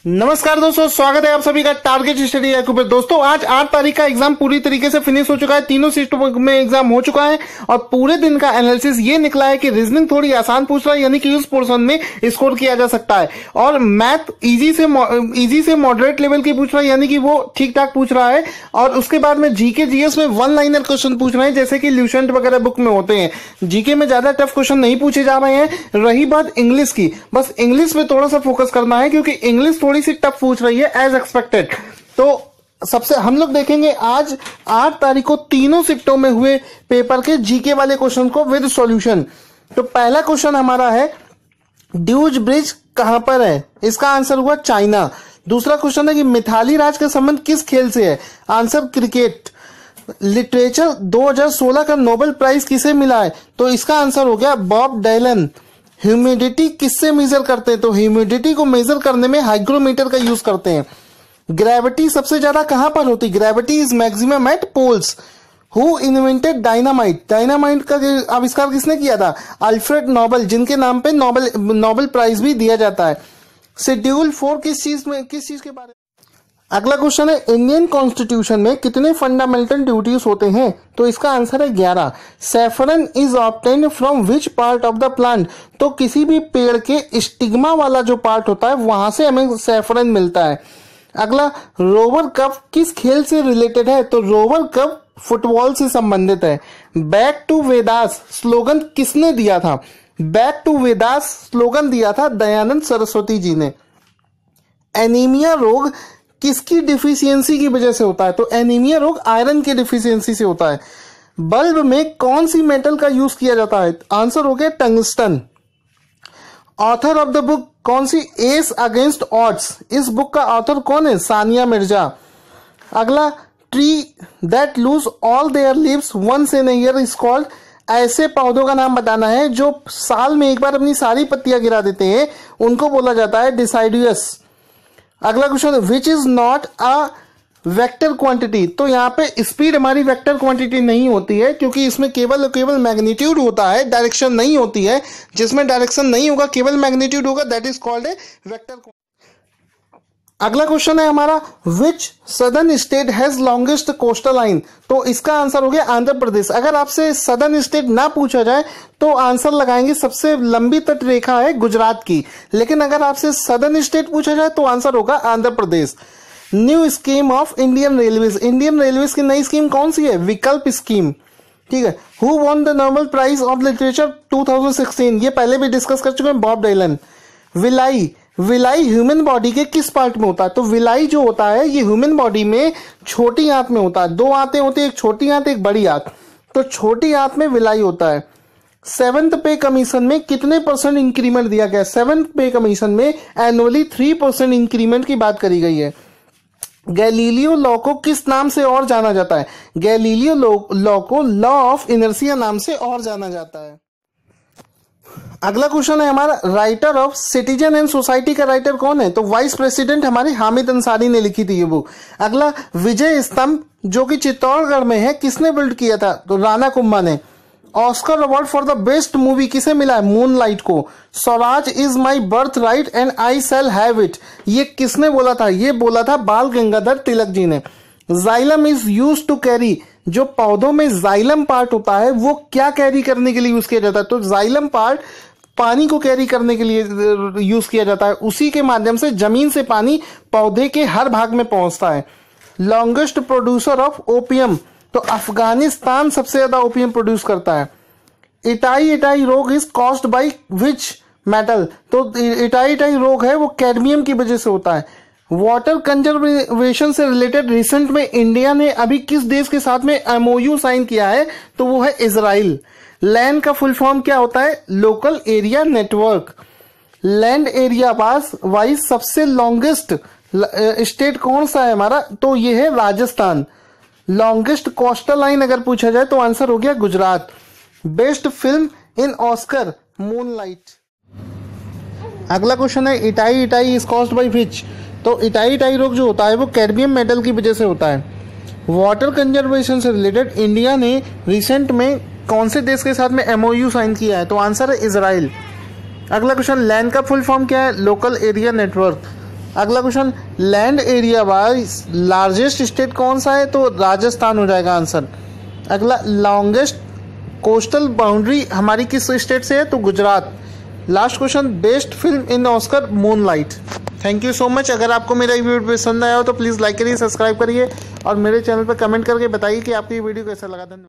नमस्कार दोस्तों, स्वागत है आप सभी का टारगेट स्टडी एक्यू पे। दोस्तों आज 8 तारीख का एग्जाम पूरी तरीके से फिनिश हो चुका है। तीनों शिफ्टों में एग्जाम हो चुका है और पूरे दिन का एनालिसिस ये निकला है कि रीजनिंग थोड़ी आसान पूछ रहा है, यानी कि उस पोर्शन में स्कोर किया जा सकता है, और मैथ इजी से मॉडरेट लेवल की पूछ रहा है, यानी कि वो ठीक ठाक पूछ रहा है। और उसके बाद में जीके जीएस में वन लाइनर क्वेश्चन पूछ रहे हैं, जैसे कि ल्यूसेंट वगैरह बुक में होते हैं। जीके में ज्यादा टफ क्वेश्चन नहीं पूछे जा रहे हैं। रही बात इंग्लिश की, बस इंग्लिश में थोड़ा सा फोकस करना है, क्योंकि इंग्लिश थोड़ी सी टफ पूछ रही है एज एक्सपेक्टेड। तो सबसे हम लोग देखेंगे आज 8 तारीख को तीनों शिफ्टों में हुए पेपर के जीके वाले क्वेश्चन को विद सॉल्यूशन। तो पहला क्वेश्चन हमारा है, ड्यूज ब्रिज कहां पर है? इसका आंसर हुआ चाइना। दूसरा क्वेश्चन है कि मिथाली राज का संबंध किस खेल से है? Answer cricket. लिटरेचर 2016 का नोबेल प्राइज किसे मिला है? तो इसका आंसर हो गया बॉब डायलन। ह्यूमिडिटी किससे मेजर करते हैं? तो ह्यूमिडिटी को मेजर करने में हाइग्रोमीटर का यूज करते हैं। ग्रेविटी सबसे ज्यादा कहां पर होती है? Gravity is maximum at poles. Who invented dynamite? Dynamite का आविष्कार किसने किया था? अल्फ्रेड नोबेल, जिनके नाम पे नोबेल प्राइज भी दिया जाता है। शेड्यूल 4 किस चीज के बारे में? अगला क्वेश्चन है, इंडियन कॉन्स्टिट्यूशन में कितने फंडामेंटल ड्यूटीज होते हैं? तो इसका आंसर है 11। Saffron is obtained from which part of the plant? तो किसी भी पेड़ के स्टिग्मा वाला जो पार्ट होता है वहां से हमें सैफरन मिलता है। अगला, रोवर कप किस खेल से रिलेटेड है? तो रोवर कप फुटबॉल से संबंधित है। बैक टू वेदास स्लोगन किसने दिया था? बैक टू वेदास स्लोगन दिया था दयानंद सरस्वती जी ने। एनीमिया रोग किसकी डिफिशियंसी की वजह से होता है? तो एनीमिया रोग आयरन की डिफिशियंसी से होता है। बल्ब में कौन सी मेटल का यूज किया जाता है? आंसर हो गया tungsten. Author of the book कौन सी? Ace against odds. इस बुक का ऑथर कौन है? सानिया मिर्जा। अगला, tree that lose all their leaves once in a year is called? ऐसे पौधों का नाम बताना है जो साल में एक बार अपनी सारी पत्तियां गिरा देते हैं, उनको बोला जाता है डिसाइडियस। अगला question, which is not a vector quantity? तो यहाँ पे स्पीड हमारी वेक्टर क्वांटिटी नहीं होती है, क्योंकि इसमें केवल मैग्नीट्यूड होता है, डायरेक्शन नहीं होती है। जिसमें डायरेक्शन नहीं होगा, केवल मैग्नीट्यूड होगा, that is called a vector. अगला क्वेश्चन है हमारा, which southern state has longest coastal line? तो इसका आंसर हो गया आंध्र प्रदेश। अगर आपसे सदर्न स्टेट ना पूछा जाए तो आंसर लगाएंगे सबसे लंबी तट रेखा है गुजरात की, लेकिन अगर आपसे सदर्न स्टेट पूछा जाए तो आंसर होगा Andhra Pradesh. New scheme of Indian railways, Indian railways की नई स्कीम कौन सी है? विकल्प स्कीम। ठीक है। Who won the Nobel prize of literature 2016? ये पहले भी डिस्कस कर चुके हैं, बॉब डायलन। विलाई ह्यूमन बॉडी के किस पार्ट में होता है? तो विलाई जो होता है ये ह्यूमन बॉडी में छोटी आंत में होता है। 2 आंतें होती है, एक छोटी आंत एक बड़ी आंत। तो छोटी आंत में विलाई होता है। 7th पे कमीशन में कितने % इंक्रीमेंट दिया गया? 7th पे कमीशन में एनुअली 3% इंक्रीमेंट की बात करी गई है। गैलीलियो लॉ को किस नाम से और जाना जाता है? गैलीलियो लॉ को लॉ ऑफ इनर्शिया नाम से और जाना जाता है। अगला क्वेश्चन है हमारा, writer of citizen and society का राइटर कौन है? तो वाइस प्रेसिडेंट हमारे हामिद अंसारी ने लिखी थी ये बुक। अगला, विजय स्तंभ जो कि चित्तौड़गढ़ में है किसने बिल्ड किया था? तो राणा कुंभा ने। Oscar award for the best movie किसे मिला है? मूनलाइट को। Swaraj is my birth right and I shall have it, ये किसने बोला था? ये बोला था बाल गंगाधर तिलक जी ने। Xylem is use to carry, जो पौधों में जाइलम पार्ट होता है वो क्या कैरी करने के लिए यूज किया जाता है? तो जाइलम पार्ट पानी को कैरी करने के लिए यूज किया जाता है। उसी के माध्यम से जमीन से पानी पौधे के हर भाग में पहुंचता है। लॉन्गेस्ट प्रोड्यूसर ऑफ ओपियम, तो अफगानिस्तान सबसे ज्यादा ओपियम प्रोड्यूस करता है। इटाई रोग is caused by which metal? तो इटाई रोग है वो कैडमियम की वजह से होता है। वाटर कंजर्वेशन से रिलेटेड रिसेंट में इंडिया ने अभी किस देश के साथ में एमओयू साइन किया है? तो वो है इजराइल। लैंड का फुल फॉर्म क्या होता है? Local area network. Land area wise सबसे लॉन्गेस्ट स्टेट कौन सा है हमारा? तो ये है राजस्थान। लॉन्गेस्ट कोस्टल लाइन अगर पूछा जाए तो आंसर हो गया Gujarat. Best film in Oscar, moonlight. अगला क्वेश्चन है, itai is caused by which? तो इटाई रोग जो होता है वो कैडमियम मेटल की वजह से होता है। वाटर कंजर्वेशन से रिलेटेड इंडिया ने रिसेंट में कौन से देश के साथ में एमओयू साइन किया है? तो आंसर है इजराइल। अगला क्वेश्चन, लैंड का फुल फॉर्म क्या है? Local area network. अगला question, land area wise largest state कौन सा है? तो राजस्थान हो जाएगा आंसर। अगला, लॉन्गेस्ट कोस्टल बाउंड्री हमारी किस स्टेट से है? तो Gujarat. Last question, best film in Oscar moonlight. Thank you so much. अगर आपको मेरा ये वीडियो पसंद आया हो तो प्लीज़ लाइक करिए, सब्सक्राइब करिए और मेरे चैनल पर कमेंट करके बताइए कि आपको ये वीडियो कैसा लगा। धन्यवाद।